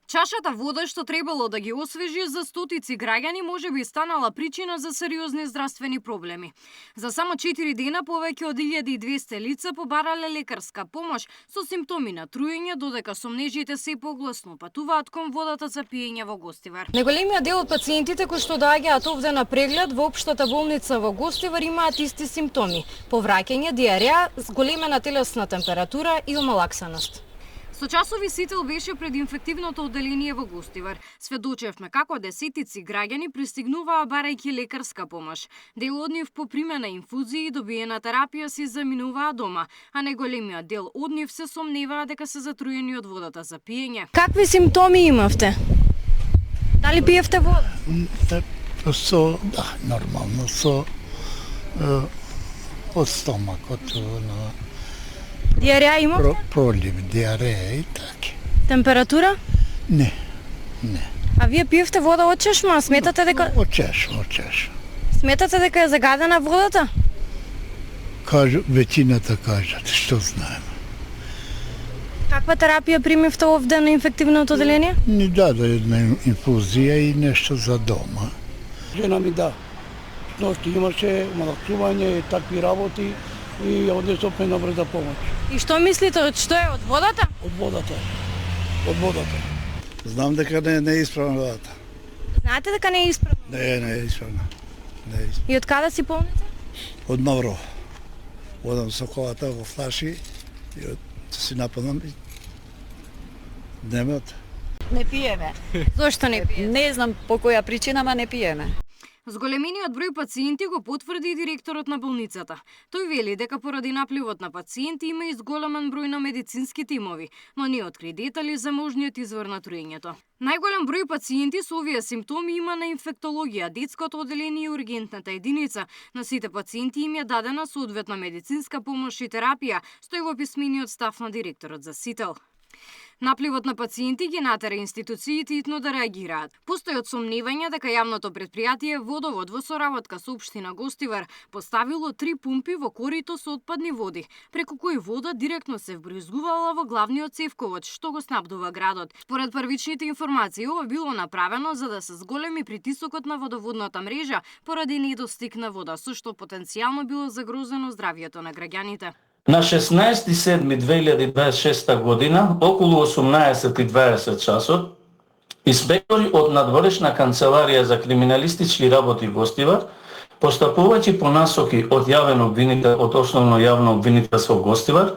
Чашата вода што требало да ги освежи за стотици граѓани можеби станала причина за сериозни здравствени проблеми. За само 4 дена повеќе од 1200 лица побарале лекарска помош со симптоми на труење, додека сомнежите се погласно патуваат кон водата за пиење во Гостивар. Неголемиот дел од пациентите кои што доаѓаат овде на преглед во општата болница во Гостивар имаат исти симптоми: повраќање, диареја, зголемена телесна температура и омалаксаност. Со часови сител беше пред инфективното одделение во Гостивар. Сведочевме како десетици граѓани пристигнуваа барајќи лекарска помош. Дел од нив по примена инфузии и добиена терапија си заминуваа дома, а неголемиот дел од нив се сомневаа дека се затруени од водата за пиење. Какви симптоми имавте? Дали пиевте вода? Нормално, од стомакот на Диареја имавте? Пролив, диареја и така. Температура? Не. А вие пиевте вода од чешма, сметате дека... Од чешма. Сметате дека е загадена водата? Веќината кажат, што знаеме. Каква терапија примивте овде на инфективното одделение? Ни даде една инфузија и нешто за дома. Жена ми да. Ноќи имаше малаксување и такви работи и однесов ме на брза помош. И што мислите, од што е, од водата? Од водата. Знам дека не е исправна водата. Знаете дека не е исправна? Не е исправна. И од каде си полните? Од Мавро. Одам со колата во флаши и си нападам и немат. Не пиеме. Зошто не пиете? Не знам по која причина, ама не пиеме. Зголемениот број пациенти го потврди и директорот на болницата. Тој вели дека поради напливот на пациенти има и зголемен број на медицински тимови, но не откри детали за можниот извор на труењето. Најголем број пациенти со овие симптоми има на инфектологија, детското одделение и ургентната единица. На сите пациенти им е дадена соодветна медицинска помош и терапија, стои во писмениот став на директорот за Сител. Напливот на пациенти ги натера институциите итно да реагираат. Постојат сомневања дека јавното предпријатие Водовод во соработка со општина Гостивар поставило 3 пумпи во корито со отпадни води, преку кои вода директно се вбризгувала во главниот цевковод што го снабдува градот. Според првичните информации, ова било направено за да се зголеми притисокот на водоводната мрежа поради недостиг на вода, со што потенцијално било загрозено здравјето на граѓаните. На 16.7.2026 година, околу 18:20 часот, инспектори од надворешна канцеларија за криминалистички работи Гостивар, постапувајќи по насоки од јавен обвинител од Основно јавно обвинителство Гостивар,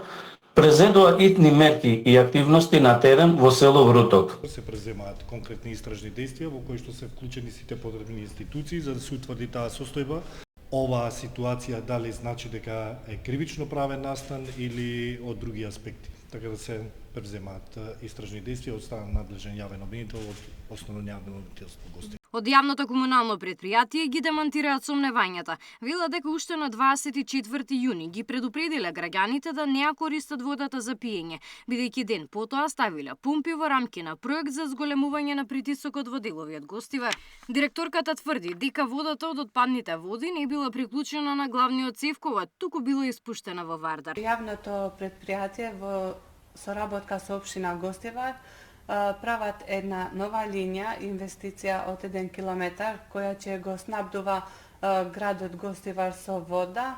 презедоа итни мерки и активности на терен во село Вруток. Се преземаат конкретни истражни действија во кои што се вклучени сите потребни институции за да се утврди таа состојба. Оваа ситуација дали значи дека е кривично правен настан или од други аспекти. Така да се преземаат истражни действија од страна на надлежен јавен обвинител од Основно јавно обвинителство Гостивар. Од јавното комунално предпријатие ги демантираат сомневањата. Велат дека уште на 24 јуни ги предупредиле граѓаните да не ја користат водата за пиење, бидејќи ден потоа ставиле пумпи во рамки на проект за зголемување на притисокот во деловиот Гостивар. Директорката тврди дека водата од отпадните води не била приклучена на главниот цевковод, туку била испуштена во Вардар. Јавното предпријатие во соработка со општина Гостивар прават една нова линија, инвестиција од 1 километар, која ќе го снабдува градот Гостивар со вода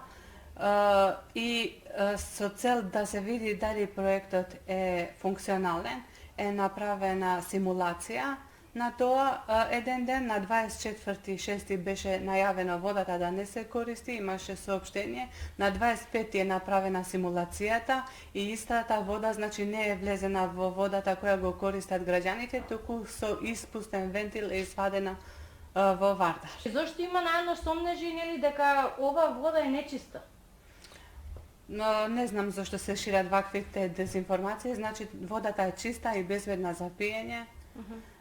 и со цел да се види дали проектот е функционален, е направена симулација. На тоа еден ден, на 24.6. беше најавено водата да не се користи, имаше соопштение. На 25. е направена симулацијата и истата вода, значи не е влезена во водата која го користат граѓаните, туку со испустен вентил е извадена во Вардар. Зошто има најано сомнежи нели дека ова вода е нечиста? Но не знам зошто се шират ваквите дезинформации, значи водата е чиста и безбедна за пиење.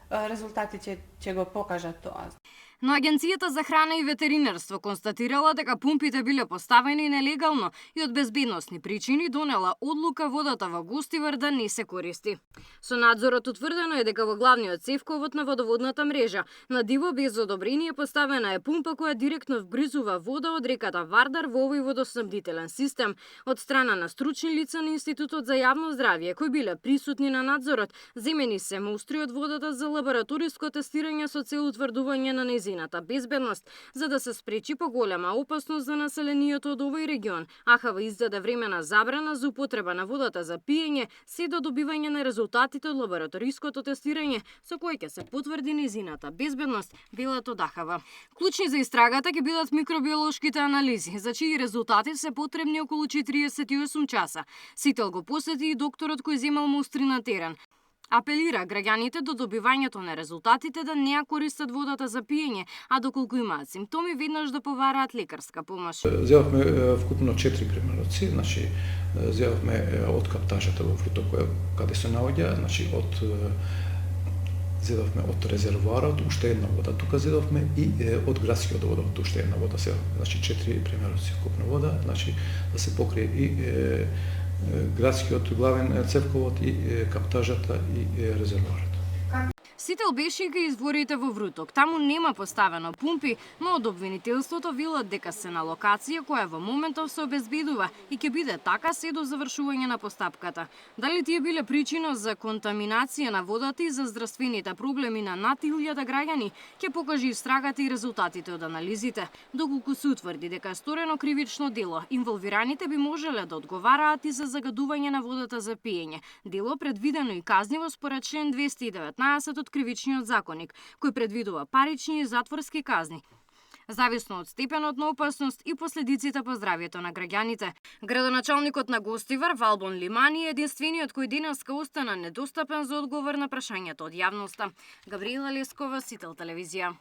Резултатите ќе го покажат тоа. Но Агенцијата за храна и ветеринарство констатирала дека пумпите биле поставени нелегално и од безбедносни причини донела одлука водата во Гостивар да не се користи. Со надзорот утврдено е дека во главниот цевковод на водоводната мрежа на диво без одобрение поставена е пумпа која директно вбризува вода од реката Вардар во овој водоснабдителен систем. Од страна на стручни лица на Институтот за јавно здравје кои биле присутни на надзорот, земени се мустри од водата за лабораториско тестирање со цел утврдување на нејзината безбедност, за да се спречи поголема опасност за населението од овој регион. АХВ издаде времена забрана за употреба на водата за пиење се до добивање на резултатите од лабораториското тестирање со кој ќе се потврди нејзината безбедност, велат од АХВ. Клучни за истрагата ќе бидат микробиолошките анализи, за чии резултати се потребни околу 48 часа. Сител го посети и докторот кој земал мустри на терен. Апелира граѓаните до добивањето на резултатите да не ја користат водата за пиење, а доколку имаат симптоми веднаш да повараат лекарска помош. Зедовме вкупно 4 примероци, значи зедовме од каптажата во Фруто каде се наоѓа, значи зедовме од резервоарот уште една вода, тука зедовме и од градскиот водовод уште една вода, значи 4 примероци вкупна вода, значи да се покрие и градскиот главен цевковод и каптажата и резервоарот. Сител беше и изворите во Вруток. Таму нема поставено пумпи, но од обвинителството велат дека се на локација која во моментов се обезбедува и ќе биде така се до завршување на постапката. Дали тие биле причина за контаминација на водата и за здравствените проблеми на над 1000 граѓани, ќе покаже истрагата и резултатите од анализите. Доколку се утврди дека е сторено кривично дело, инволвираните би можеле да одговараат и за загадување на водата за пиење. Дело предвидено и казниво според член 219 од Кривичниот законник, кој предвидува парични и затворски казни, зависно од степенот на опасност и последиците по здравјето на граѓаните. Градоначалникот на Гостивар, Валбон Лимани, е единствениот кој денеска остана недостапен за одговор на прашањето од јавноста. Габриела Лескова, Сител телевизија.